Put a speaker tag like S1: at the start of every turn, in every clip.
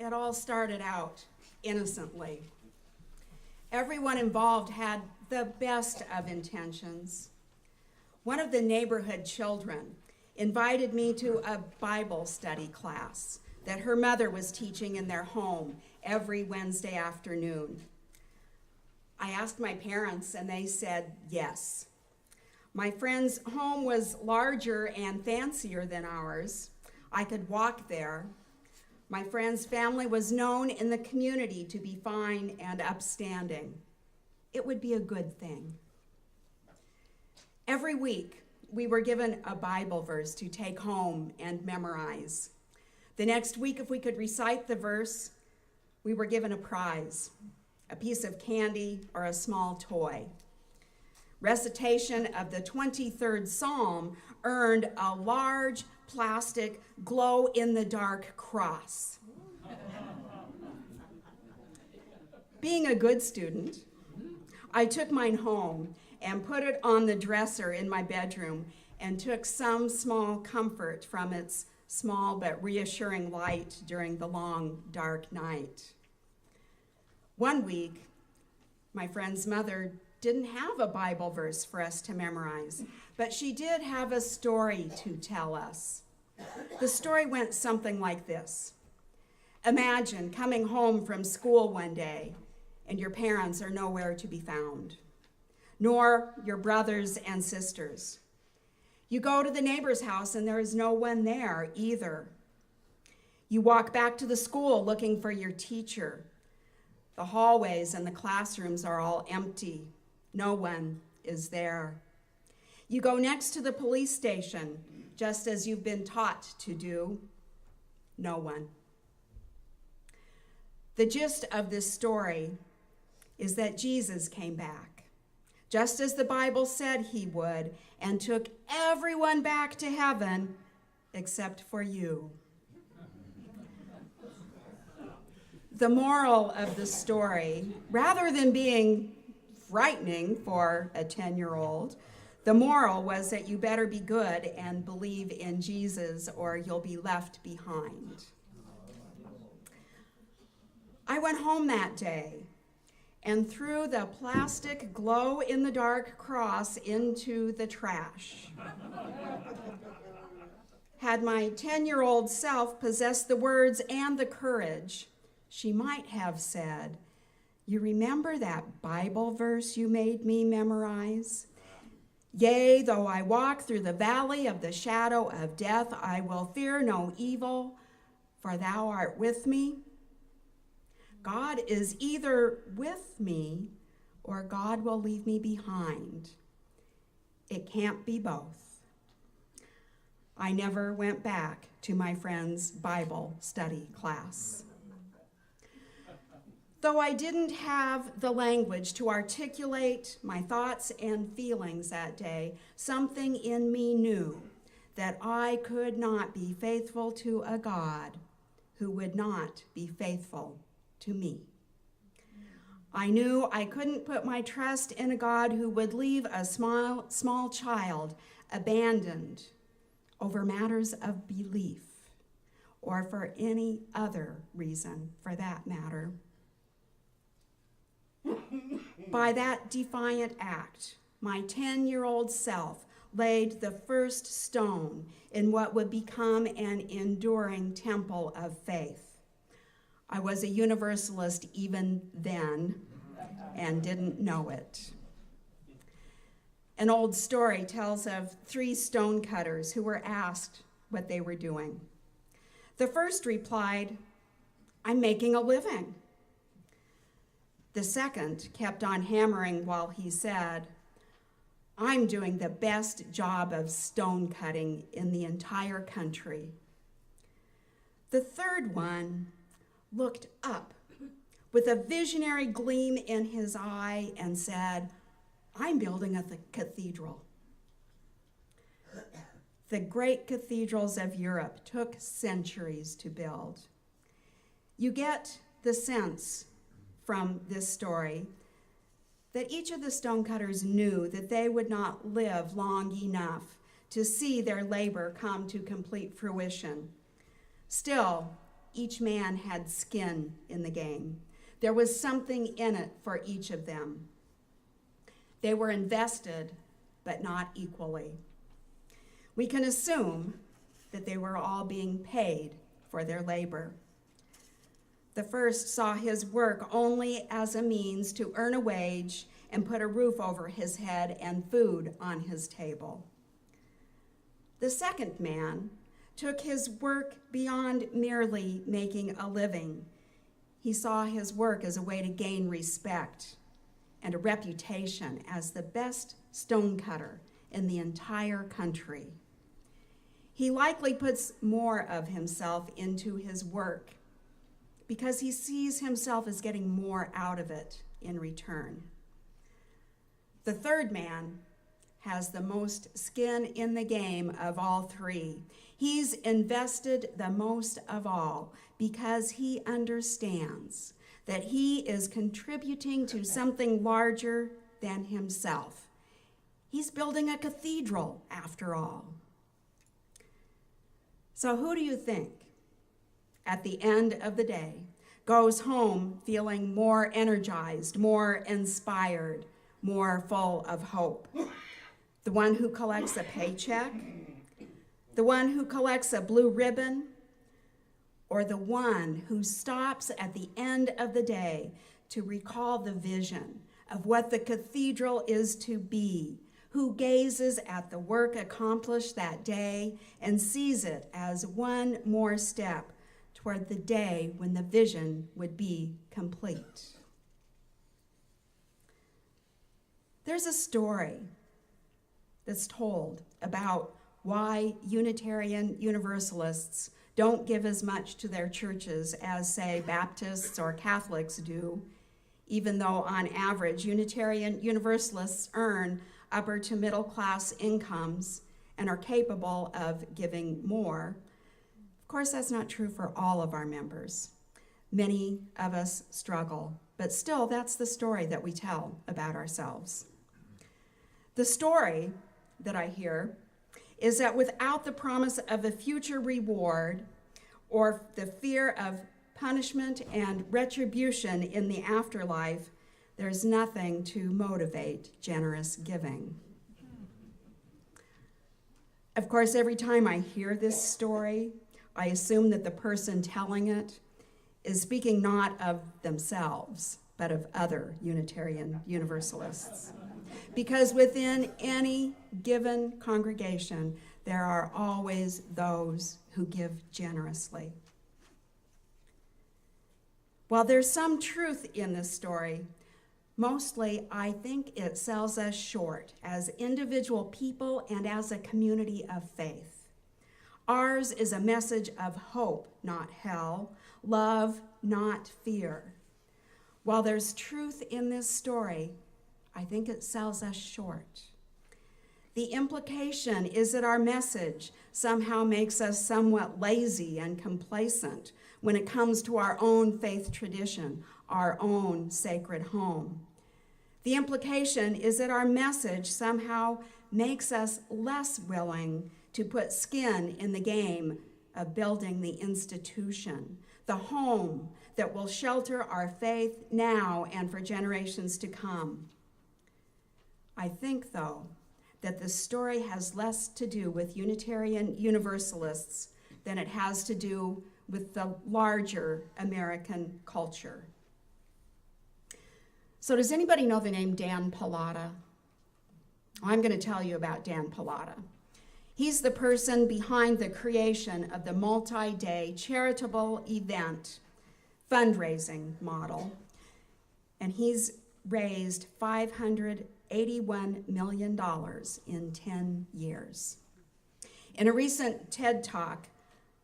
S1: It all started out innocently. Everyone involved had the best of intentions. One of the neighborhood children invited me to a Bible study class that her mother was teaching in their home every Wednesday afternoon. I asked my parents and they said yes. My friend's home was larger and fancier than ours. I could walk there. My friend's family was known in the community to be fine and upstanding. It would be a good thing. Every week, we were given a Bible verse to take home and memorize. The next week, if we could recite the verse, we were given a prize, a piece of candy or a small toy. Recitation of the 23rd Psalm earned a large plastic glow-in-the-dark cross. Being a good student, I took mine home and put it on the dresser in my bedroom and took some small comfort from its small but reassuring light during the long, dark night. One week, my friend's mother didn't have a Bible verse for us to memorize, but she did have a story to tell us. The story went something like this. Imagine coming home from school one day and your parents are nowhere to be found, nor your brothers and sisters. You go to the neighbor's house and there is no one there either. You walk back to the school looking for your teacher. The hallways and the classrooms are all empty. No one is there. You go next to the police station, just as you've been taught to do. No one. The gist of this story is that Jesus came back, just as the Bible said he would, and took everyone back to heaven except for you. The moral of the story, rather than being frightening for a 10-year-old, the moral was that you better be good and believe in Jesus or you'll be left behind. I went home that day and threw the plastic glow-in-the-dark cross into the trash. Had my 10-year-old self possessed the words and the courage, she might have said, "You remember that Bible verse you made me memorize? Yea, though I walk through the valley of the shadow of death, I will fear no evil, for thou art with me." God is either with me or God will leave me behind. It can't be both. I never went back to my friend's Bible study class. Though I didn't have the language to articulate my thoughts and feelings that day, something in me knew that I could not be faithful to a God who would not be faithful to me. I knew I couldn't put my trust in a God who would leave a small child abandoned over matters of belief, or for any other reason for that matter. By that defiant act, my 10-year-old self laid the first stone in what would become an enduring temple of faith. I was a Universalist even then and didn't know it. An old story tells of 3 stonecutters who were asked what they were doing. The first replied, "I'm making a living." The second kept on hammering while he said, "I'm doing the best job of stone cutting in the entire country." The third one looked up with a visionary gleam in his eye and said, "I'm building a cathedral." The great cathedrals of Europe took centuries to build. You get the sense from this story that each of the stonecutters knew that they would not live long enough to see their labor come to complete fruition. Still, each man had skin in the game. There was something in it for each of them. They were invested, but not equally. We can assume that they were all being paid for their labor. The first saw his work only as a means to earn a wage and put a roof over his head and food on his table. The second man took his work beyond merely making a living. He saw his work as a way to gain respect and a reputation as the best stonecutter in the entire country. He likely puts more of himself into his work because he sees himself as getting more out of it in return. The third man has the most skin in the game of all three. He's invested the most of all because he understands that he is contributing to something larger than himself. He's building a cathedral, after all. So who do you think, at the end of the day, goes home feeling more energized, more inspired, more full of hope? The one who collects a paycheck? The one who collects a blue ribbon? Or the one who stops at the end of the day to recall the vision of what the cathedral is to be, who gazes at the work accomplished that day and sees it as one more step toward the day when the vision would be complete? There's a story that's told about why Unitarian Universalists don't give as much to their churches as, say, Baptists or Catholics do, even though on average Unitarian Universalists earn upper to middle class incomes and are capable of giving more. Of course, that's not true for all of our members. Many of us struggle, but still that's the story that we tell about ourselves. The story that I hear is that without the promise of a future reward or the fear of punishment and retribution in the afterlife, there's nothing to motivate generous giving. Of course, every time I hear this story, I assume that the person telling it is speaking not of themselves, but of other Unitarian Universalists. Because within any given congregation, there are always those who give generously. While there's some truth in this story, mostly I think it sells us short as individual people and as a community of faith. Ours is a message of hope, not hell, love, not fear. While there's truth in this story, I think it sells us short. The implication is that our message somehow makes us somewhat lazy and complacent when it comes to our own faith tradition, our own sacred home. The implication is that our message somehow makes us less willing to put skin in the game of building the institution, the home that will shelter our faith now and for generations to come. I think, though, that the story has less to do with Unitarian Universalists than it has to do with the larger American culture. So does anybody know the name Dan Pallotta? I'm going to tell you about Dan Pallotta. He's the person behind the creation of the multi-day charitable event fundraising model, and he's raised $581 million in 10 years. In a recent TED Talk,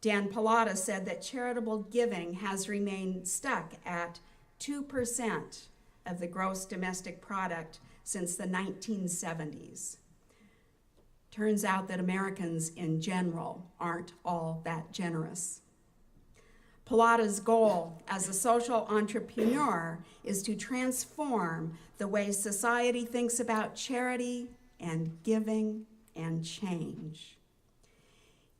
S1: Dan Pallotta said that charitable giving has remained stuck at 2% of the gross domestic product since the 1970s. Turns out that Americans in general aren't all that generous. Pallotta's goal as a social entrepreneur is to transform the way society thinks about charity and giving and change.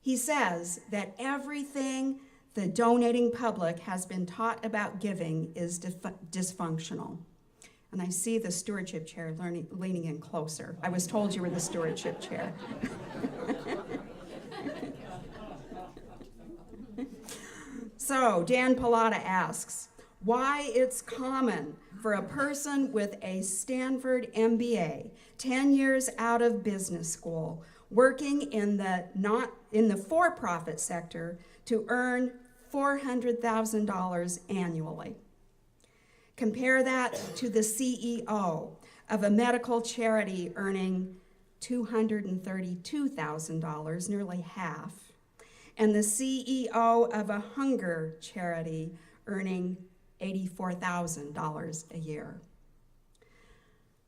S1: He says that everything the donating public has been taught about giving is dysfunctional. And I see the stewardship chair leaning in closer. I was told you were the stewardship chair. So Dan Pallotta asks, why it's common for a person with a Stanford MBA, 10 years out of business school, working in the for-profit sector to earn $400,000 annually. Compare that to the CEO of a medical charity earning $232,000, nearly half, and the CEO of a hunger charity earning $84,000 a year.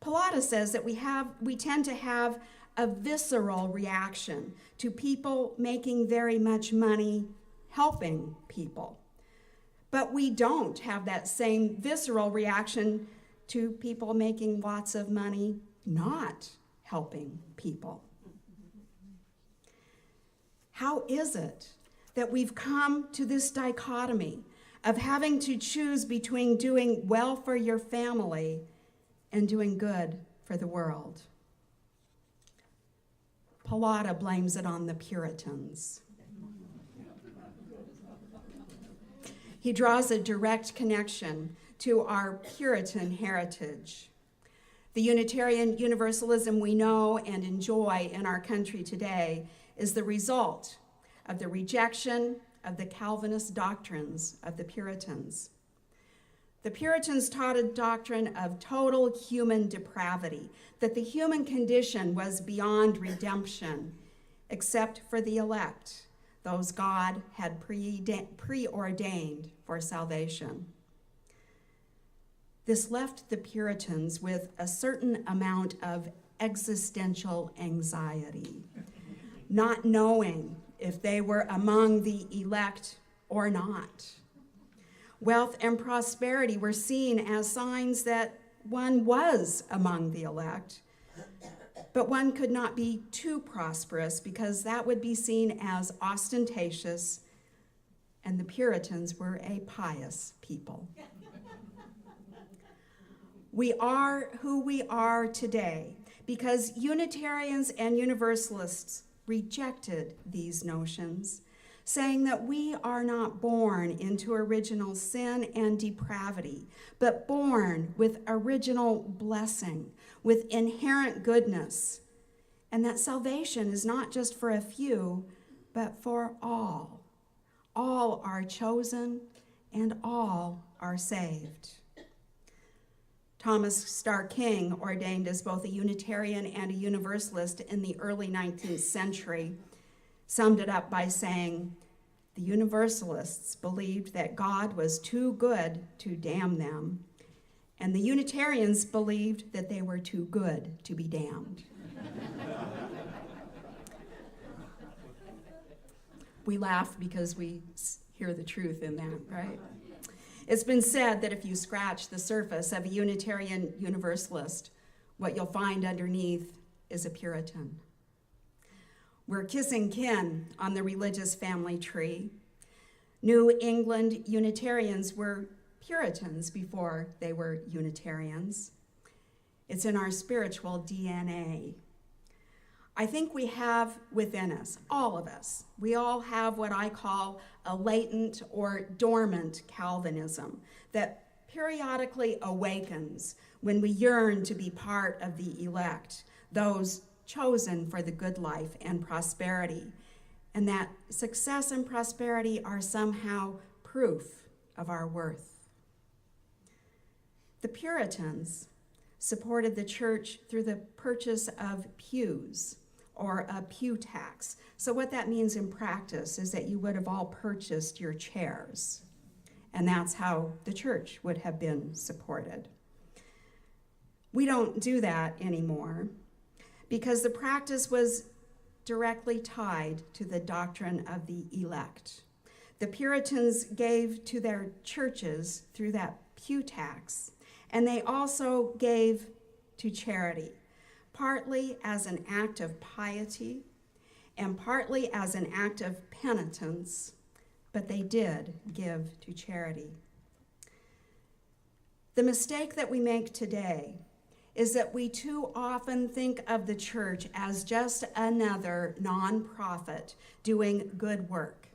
S1: Pallotta says that we tend to have a visceral reaction to people making very much money helping people. But we don't have that same visceral reaction to people making lots of money not helping people. How is it that we've come to this dichotomy of having to choose between doing well for your family and doing good for the world? Pallotta blames it on the Puritans. He draws a direct connection to our Puritan heritage. The Unitarian Universalism we know and enjoy in our country today is the result of the rejection of the Calvinist doctrines of the Puritans. The Puritans taught a doctrine of total human depravity, that the human condition was beyond redemption, except for the elect, those God had preordained for salvation. This left the Puritans with a certain amount of existential anxiety, not knowing if they were among the elect or not. Wealth and prosperity were seen as signs that one was among the elect, but one could not be too prosperous because that would be seen as ostentatious, and the Puritans were a pious people. We are who we are today because Unitarians and Universalists rejected these notions, saying that we are not born into original sin and depravity, but born with original blessing, with inherent goodness, and that salvation is not just for a few, but for all. All are chosen, and all are saved. Thomas Starr King, ordained as both a Unitarian and a Universalist in the early 19th century, summed it up by saying, the Universalists believed that God was too good to damn them, and the Unitarians believed that they were too good to be damned. We laugh because we hear the truth in that, right? It's been said that if you scratch the surface of a Unitarian Universalist, what you'll find underneath is a Puritan. We're kissing kin on the religious family tree. New England Unitarians were Puritans before they were Unitarians. It's in our spiritual DNA. I think we have within us, all of us, we all have what I call a latent or dormant Calvinism that periodically awakens when we yearn to be part of the elect, those chosen for the good life and prosperity, and that success and prosperity are somehow proof of our worth. The Puritans supported the church through the purchase of pews, or a pew tax. So what that means in practice is that you would have all purchased your chairs, and that's how the church would have been supported. We don't do that anymore because the practice was directly tied to the doctrine of the elect. The Puritans gave to their churches through that pew tax, and they also gave to charity, partly as an act of piety and partly as an act of penitence, but they did give to charity. The mistake that we make today is that we too often think of the church as just another nonprofit doing good work,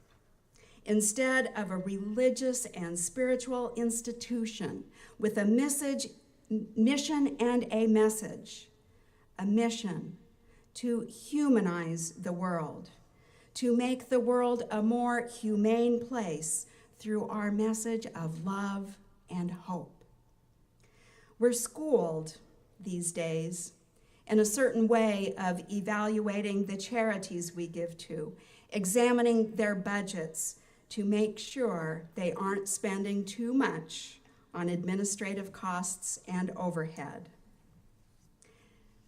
S1: instead of a religious and spiritual institution with a mission and a message, a mission to humanize the world, to make the world a more humane place through our message of love and hope. We're schooled these days in a certain way of evaluating the charities we give to, examining their budgets to make sure they aren't spending too much on administrative costs and overhead.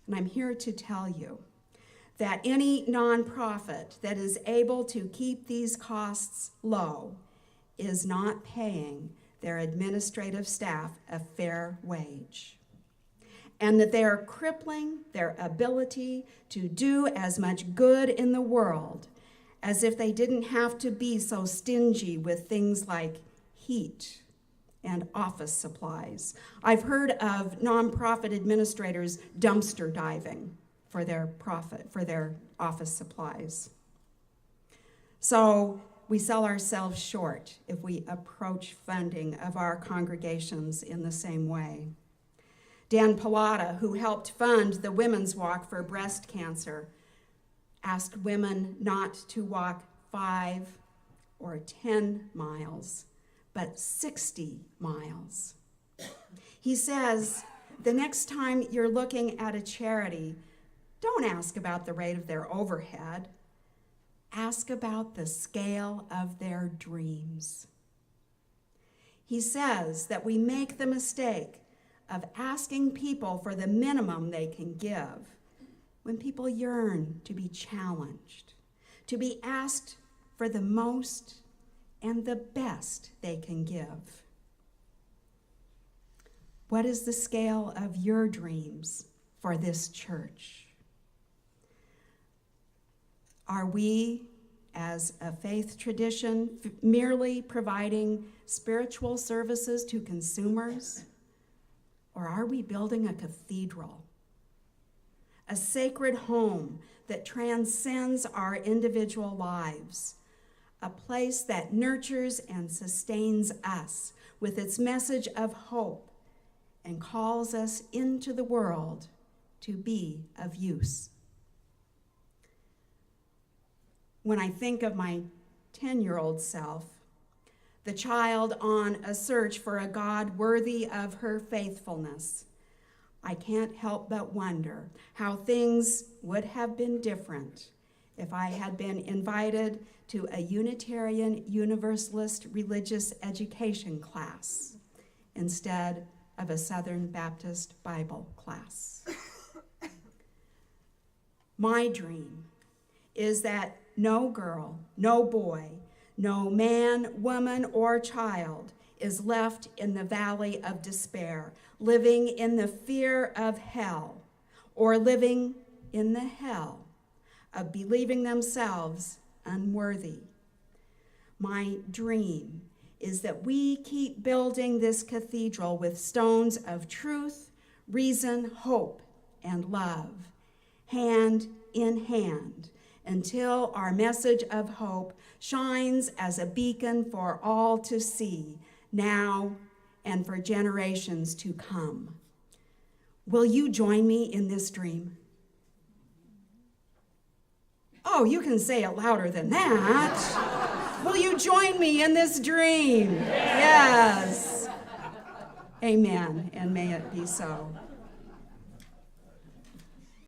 S1: And I'm here to tell you that any nonprofit that is able to keep these costs low is not paying their administrative staff a fair wage, and that they are crippling their ability to do as much good in the world as if they didn't have to be so stingy with things like heat and office supplies. I've heard of nonprofit administrators dumpster diving for their profit, for their office supplies. So we sell ourselves short if we approach funding of our congregations in the same way. Dan Pallotta, who helped fund the Women's Walk for breast cancer, asked women not to walk 5 or 10 miles, but 60 miles. He says, the next time you're looking at a charity, don't ask about the rate of their overhead. Ask about the scale of their dreams. He says that we make the mistake of asking people for the minimum they can give when people yearn to be challenged, to be asked for the most and the best they can give. What is the scale of your dreams for this church? Are we, as a faith tradition, merely providing spiritual services to consumers? Or are we building a cathedral, a sacred home that transcends our individual lives, a place that nurtures and sustains us with its message of hope and calls us into the world to be of use? When I think of my 10-year-old self, the child on a search for a God worthy of her faithfulness, I can't help but wonder how things would have been different if I had been invited to a Unitarian Universalist religious education class instead of a Southern Baptist Bible class. My dream is that no girl, no boy, no man, woman, or child is left in the valley of despair, living in the fear of hell, or living in the hell of believing themselves unworthy. My dream is that we keep building this cathedral with stones of truth, reason, hope, and love, hand in hand, until our message of hope shines as a beacon for all to see, now and for generations to come. Will you join me in this dream? Oh, you can say it louder than that. Will you join me in this dream? Yes. Amen, and may it be so.